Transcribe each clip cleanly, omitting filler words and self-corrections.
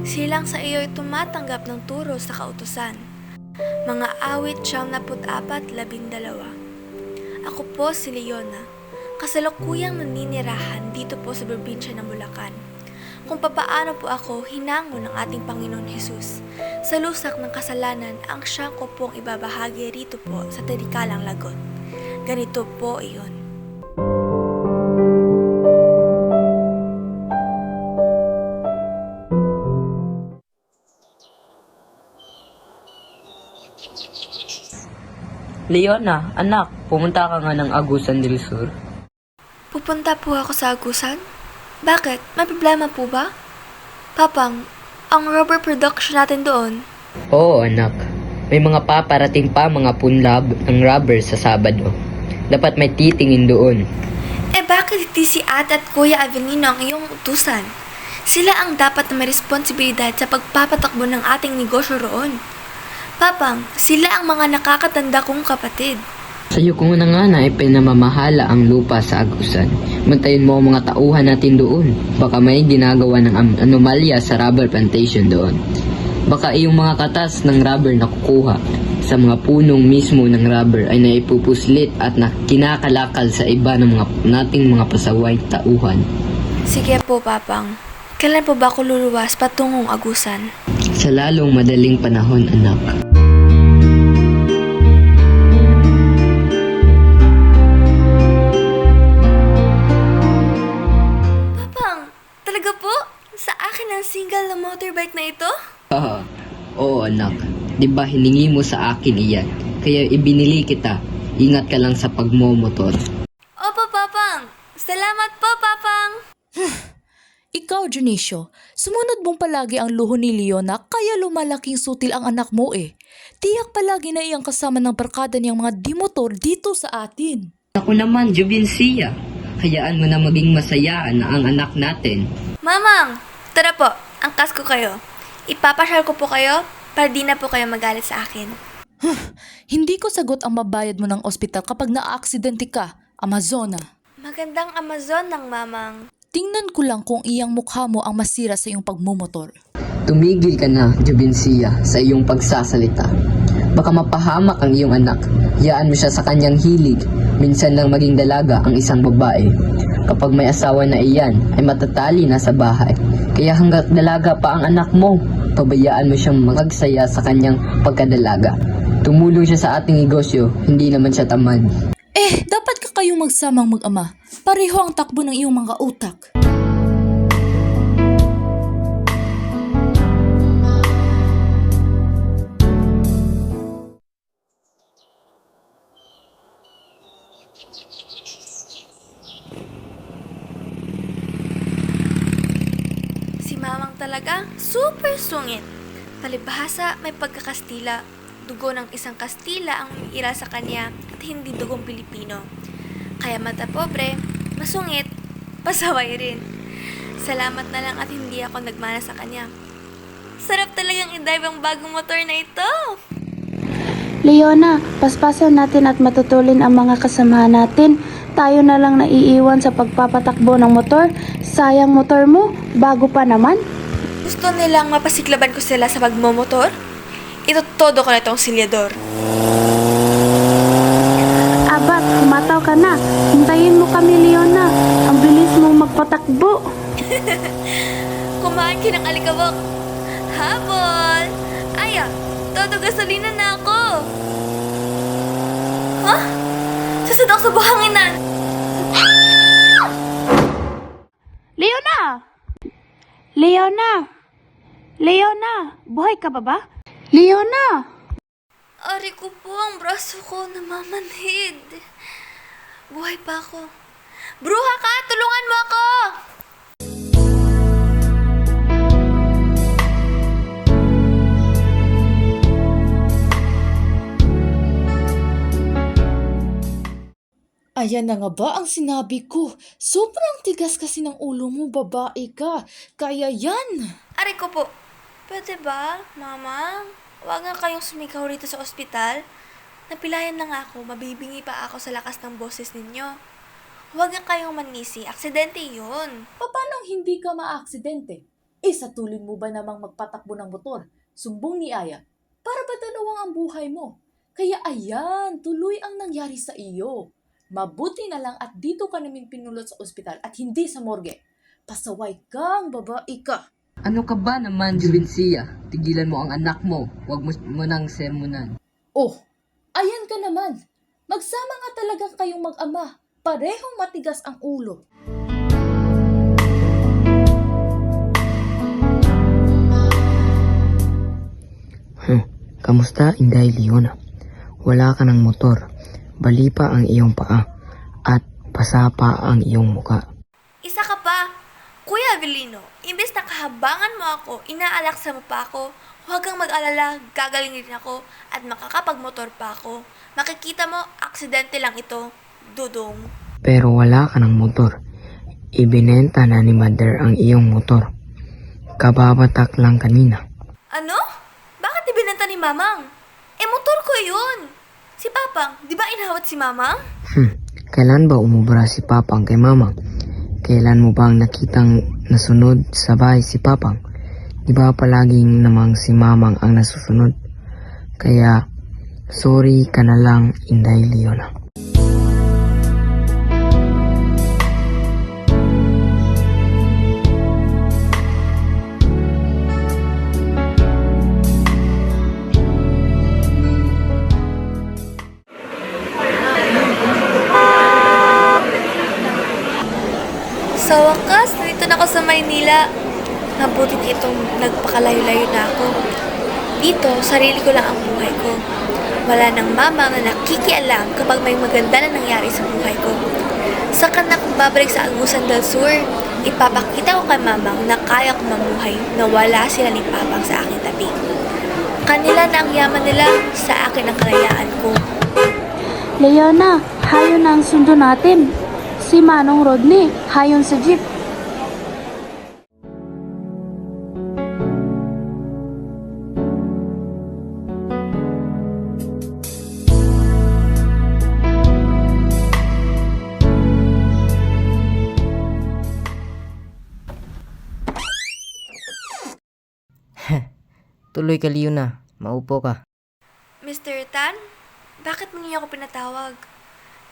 Silang sa iyo'y tumatanggap ng turo sa kautusan. Mga awit 74:12. Ako po si Leona, kasalukuyang naninirahan dito po sa probinsya ng Bulacan. Kung papaano po ako hinango ng ating Panginoon Hesus. Sa lusak ng kasalanan ang siyang ko pong ibabahagi rito po sa Tadikalang Lagot. Ganito po iyon. Leona, anak, pumunta ka nga ng Agusan del Sur. Pupunta po ako sa Agusan? Bakit? May problema po ba? Papang, ang rubber production natin doon. Oo, anak. May mga paparating pa mga punlab ng rubber sa Sabado. Dapat may titingin doon. Bakit hindi si Ate at Kuya Avelino ang iyong utusan? Sila ang dapat na may responsibilidad sa pagpapatakbo ng ating negosyo roon. Papang, sila ang mga nakakatanda kong kapatid. Sa'yo ko na nga na ipinamamahala ang lupa sa Agusan. Bantayin mo ang mga tauhan natin doon. Baka may ginagawa ng anomalya sa rubber plantation doon. Baka iyong mga katas ng rubber na kukuha sa mga punong mismo ng rubber ay naipupuslit at kinakalakal sa iba ng nating mga pasaway tauhan. Sige po, Papang. Kailan po ba ako luluwas patungong Agusan? Sa lalong madaling panahon, anak. Papang, talaga po? Sa akin ang single na motorbike na ito? Oo anak. Di ba hiningi mo sa akin iyan? Kaya ibinili kita. Ingat ka lang sa pagmomotor. Opo, Papang. Salamat po, Papang. Ikaw, Junicio, sumunod mong palagi ang luho ni Leona kaya lumalaking sutil ang anak mo eh. Tiyak palagi na iyang kasama ng barkada niyang mga dimotor dito sa atin. Ako naman, Jovencia. Hayaan mo na maging masayaan na ang anak natin. Mamang, tara po. Angkas ko kayo. Ipapasyal ko po kayo para di na po kayo magalit sa akin. Hindi ko sagot ang mabayad mo ng ospital kapag naaaksidente ka, Amazona. Magandang Amazon ng mamang. Tingnan ko lang kung iyang mukha mo ang masira sa iyong pagmumotor. Tumigil ka na, Jovencia, sa iyong pagsasalita. Baka mapahamak ang iyong anak. Hayaan mo siya sa kanyang hilig. Minsan lang maging dalaga ang isang babae. Kapag may asawa na iyan, ay matatali na sa bahay. Kaya hanggat dalaga pa ang anak mo, pabayaan mo siyang magsaya sa kanyang pagkadalaga. Tumulong siya sa ating negosyo, hindi naman siya tamad. Dapat ka kayong magsamang mag-ama. Pareho ang takbo ng iyong mga utak. Si mamang talaga, super sungit. Palibhasa, may pagkakastila. Dugo ng isang Kastila ang umiira sa kanya at hindi dugong Pilipino. Kaya mata pobre, masungit, pasaway rin. Salamat na lang at hindi ako nagmana sa kanya. Sarap talagang i-drive ang bagong motor na ito. Leona, paspasan natin at matutulin ang mga kasamahan natin. Tayo na lang naiiwan sa pagpapatakbo ng motor. Sayang motor mo, bago pa naman. Gusto nilang mapasiklaban ko sila sa pagmomotor? Itotodo ko na itong silyador. Abak, kumataw ka na. Hintayin mo kami, Leona. Ang bilis mong magpatakbo. Kumain ka ng alikabok. Habol! Aya, todo gasolina na ako. Ha? Susod ako sa buhanginan. Leona! Leona! Leona! Buhay ka ba? Leona! Ari ko po ang braso ko namamanhid. Buhay pa ako. Bruha ka! Tulungan mo ako! Ayan na nga ba ang sinabi ko? Sobrang tigas kasi ng ulo mo, babae ka. Kaya yan! Ari ko po. Pwede ba, Mama? Huwag nga kayong sumigaw rito sa ospital. Napilayan na nga ako, mabibingi pa ako sa lakas ng boses ninyo. Huwag nga kayong manisi, aksidente yun. Paano hindi ka maaksidente? Isatulin mo ba namang magpatakbo ng motor? Sumbong ni Aya. Para ba dalawang ang buhay mo? Kaya ayan, tuloy ang nangyari sa iyo. Mabuti na lang at dito ka namin pinulot sa ospital at hindi sa morgue. Pasaway kang babae ka. Ano ka ba naman, Juvencia? Tigilan mo ang anak mo. Huwag mo nang sermonan. Oh, ayan ka naman. Magsama nga talaga kayong mag-ama. Parehong matigas ang ulo. Kamusta, Inday Leona? Wala ka ng motor. Bali pa ang iyong paa. At pasa pa ang iyong muka. Isa ka pa! Kuya Avelino, imbes na kahabangan mo ako, inaalaksa mo pa ako, huwag kang mag-alala, gagaling din ako, at makakapagmotor pa ako. Makikita mo, aksidente lang ito, dudong. Pero wala ka ng motor. Ibinenta na ni Mother ang iyong motor. Kababatak lang kanina. Ano? Bakit ibinenta ni Mamang? Motor ko yun! Si Papang, di ba inawat si Mamang? Kailan ba umubra si Papang kay Mamang? Kailan mo bang nakitang nasunod sa bahay si Papang? Di ba palaging namang si Mamang ang nasusunod? Kaya, sorry ka na lang, Inday Leona. Sa wakas, nandito na ako sa Maynila. Mabuti itong nagpakalayo-layo na ako. Dito, sarili ko lang ang buhay ko. Wala nang mama na nakikialam kapag may maganda na nangyari sa buhay ko. Saka na kung babalik sa Agusan del Sur, ipapakita ko kay mamang na kaya ko mamuhay na wala sila ni Papang sa aking tabi. Kanila na ang yaman nila, sa akin ang kalayaan ko. Leona, hayon na ang sundo natin. Si Manong Rodney, hayon sa jeep. Tuloy ka, Leona. Maupo ka. Mr. Tan, bakit mo niyo ako pinatawag?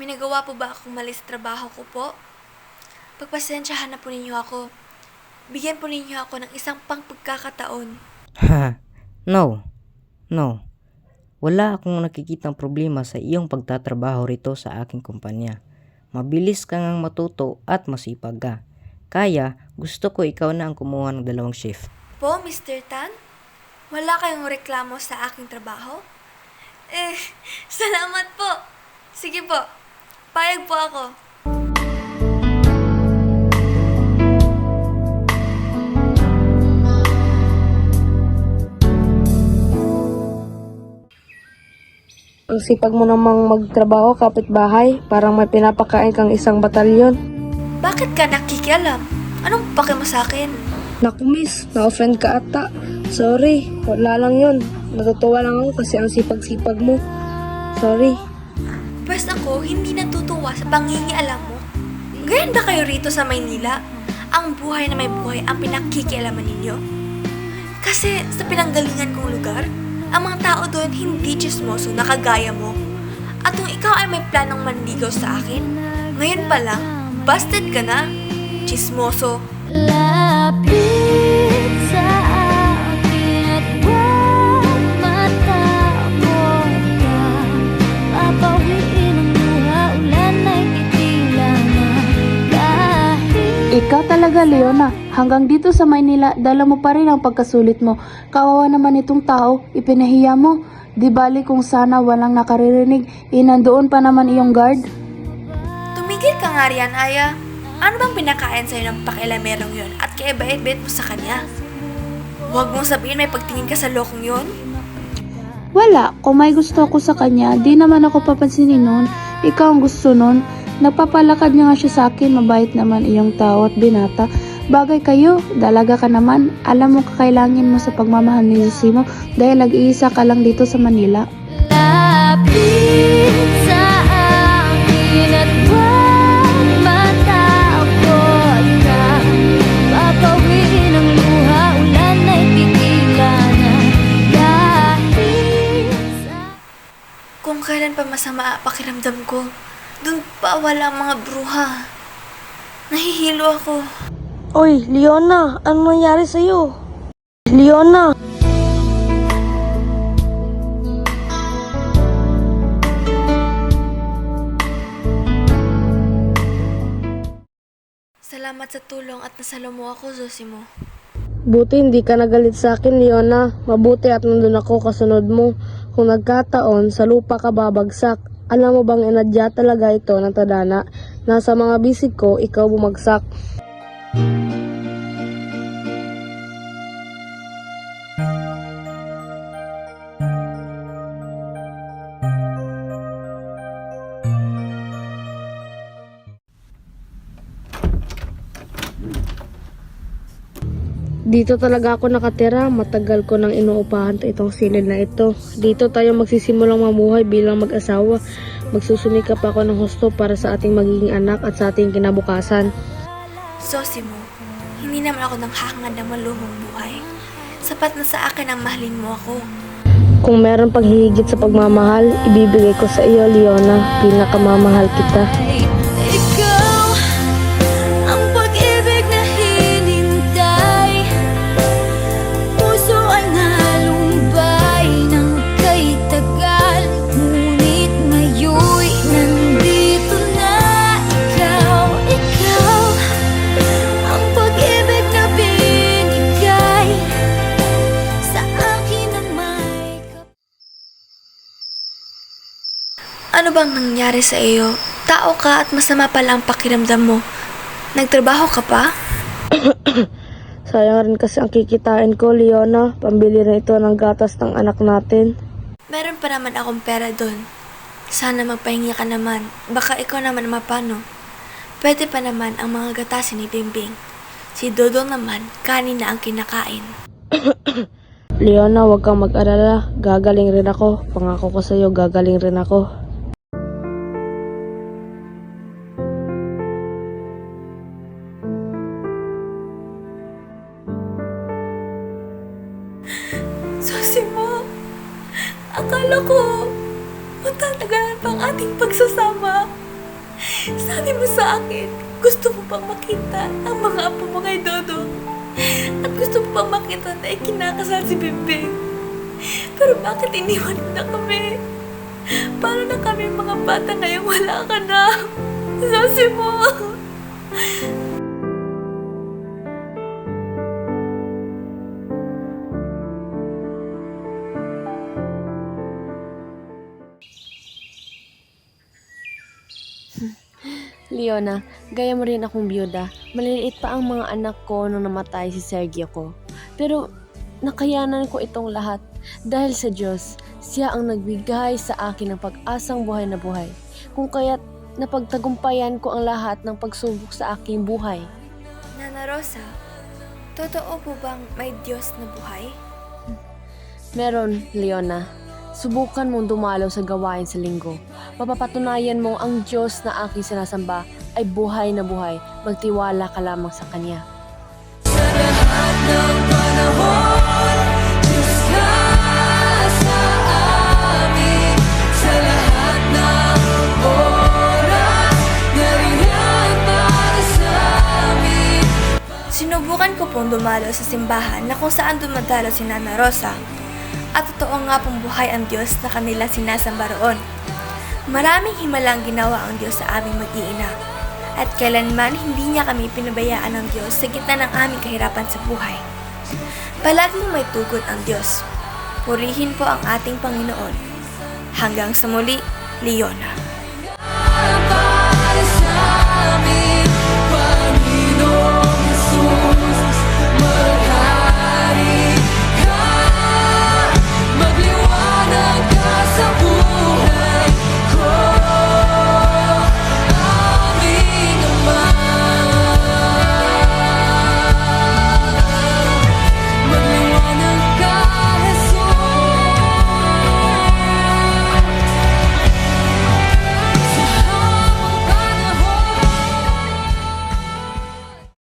May nagawa po ba akong mali sa trabaho ko po? Pagpasensyahan na po ninyo ako. Bigyan po ninyo ako ng isang pang pagkakataon. No. Wala akong nakikitang problema sa iyong pagtatrabaho rito sa aking kumpanya. Mabilis ka ngang matuto at masipag ka. Kaya, gusto ko ikaw na ang kumuha ng 2 shift. Po, Mr. Tan? Wala kayong reklamo sa aking trabaho? Salamat po. Sige po, payag po ako. Ang sipag mo namang magtrabaho kapitbahay, parang may pinapakain kang isang batalyon. Bakit ka nakikialam? Anong pake mo sa akin? Naku miss, na-offend ka ata. Sorry, wala lang yun. Natutuwa lang ako kasi ang sipag-sipag mo. Sorry. Pwes ako hindi natutuwa sa pangingialam mo. Ganyan ba kayo rito sa Maynila? Ang buhay na may buhay ang pinakikialaman ninyo? Kasi sa pinanggalingan kong lugar, ang mga tao doon hindi chismoso na kagaya mo. At kung ikaw ay may planong manligaw sa akin, ngayon pa lang, busted ka na. Chismoso. Lapit sa akin at huwag matakot ka. Papawiin ang luha, ulan ay titila na kahit Ikaw talaga, Leona. Hanggang dito sa Maynila, dala mo pa rin ang pagkasulit mo. Kawawa naman itong tao, ipinahiya mo. Di bali kung sana walang nakaririnig, nandoon pa naman iyong guard. Tumigil ka nga riyan, Aya. Ano bang pinakain sa'yo ng pakialamerong yun at kaibait-bait mo sa kanya? Huwag mong sabihin may pagtingin ka sa lokong yun. Wala, kung may gusto ko sa kanya, di naman ako papansinin nun. Ikaw ang gusto nun. Nagpapalakad niya nga siya sa akin, mabait naman iyong tao at binata. Bagay kayo, dalaga ka naman. Alam mo kakailangin mo sa pagmamahal ni Zosimo dahil nag-iisa ka lang dito sa Manila. lapit sa akin at huwag matakot ka. Papawiin ang luha, kailan pa masama pakiramdam ko. Doon pa wala ang mga bruha. Nahihilo ako. Oy, Leona, ano nangyari sa'yo? Leona! Salamat sa tulong at nasalo mo ako, Zosimo. Buti hindi ka nagalit sa akin, Leona. Mabuti at nandun ako kasunod mo. Kung nagkataon, sa lupa ka babagsak. Alam mo bang inadya talaga ito ng tadhana? Nasa mga bisig ko, ikaw bumagsak. Dito talaga ako nakatira. Matagal ko nang inuupahan itong silid na ito. Dito tayo magsisimulang mamuhay bilang mag-asawa. Magsusumikap ako ng husto para sa ating magiging anak at sa ating kinabukasan. Zosimo, hindi naman ako nang hangad ng malumong buhay. Sapat na sa akin ang mahalin mo ako. Kung meron pang hihigit sa pagmamahal, ibibigay ko sa iyo, Leona. Pinakamamahal kita. Ikaw ang pag-ibig na hinintay. Puso ay nalumbay ng kay tagal. Ngunit ngayon'y nandito na ikaw. Ikaw ang pag-ibig na binigay sa akin na may Ano bang nangyari sa iyo? Tao ka at masama pala ang pakiramdam mo. Nagtrabaho ka pa? Sayang rin kasi ang kikitain ko, Leona. Pambili na ito ng gatas ng anak natin. Meron pa naman akong pera doon. Sana magpahinga ka naman. Baka ikaw naman mapano. Pwede pa naman ang mga gatasin ni Bimbing. Si Dodong naman, kanin na ang kinakain. Leona, huwag kang mag-alala. Gagaling rin ako. Pangako ko sa'yo, gagaling rin ako. Zosimo, akala ko matatagalan pang ating pagsasama. Sabi mo sa akin, gusto mo pang makita ang mga apo mo kay Dodong. At gusto mo pang makita na ikinakasal si Bimbing. Pero bakit iniwan mo na kami? Paano na kami mga bata ngayong wala ka na? Zosimo! Leona, gaya mo rin akong byuda. Maliliit pa ang mga anak ko nung namatay si Sergio ko. Pero nakayanan ko itong lahat dahil sa Diyos. Siya ang nagbigay sa akin ng pag-asang buhay na buhay. Kung kaya't napagtagumpayan ko ang lahat ng pagsubok sa aking buhay. Nana Rosa, totoo po bang may Diyos na buhay? Meron, Leona. Subukan mong dumalo sa gawain sa linggo. Mapapatunayan mo ang Diyos na aking sinasamba ay buhay na buhay. Magtiwala ka lamang sa Kanya. Sinubukan ko pong dumalo sa simbahan na kung saan dumadalo si Nana Rosa. At totoo nga pong buhay ang Diyos na kanila sinasamba roon. Maraming himalang ginawa ang Diyos sa aming mag-iina. At kailanman hindi niya kami pinabayaan ng Diyos sa gitna ng aming kahirapan sa buhay. Palaging may tugon ang Diyos. Purihin po ang ating Panginoon. Hanggang sa muli, Leona.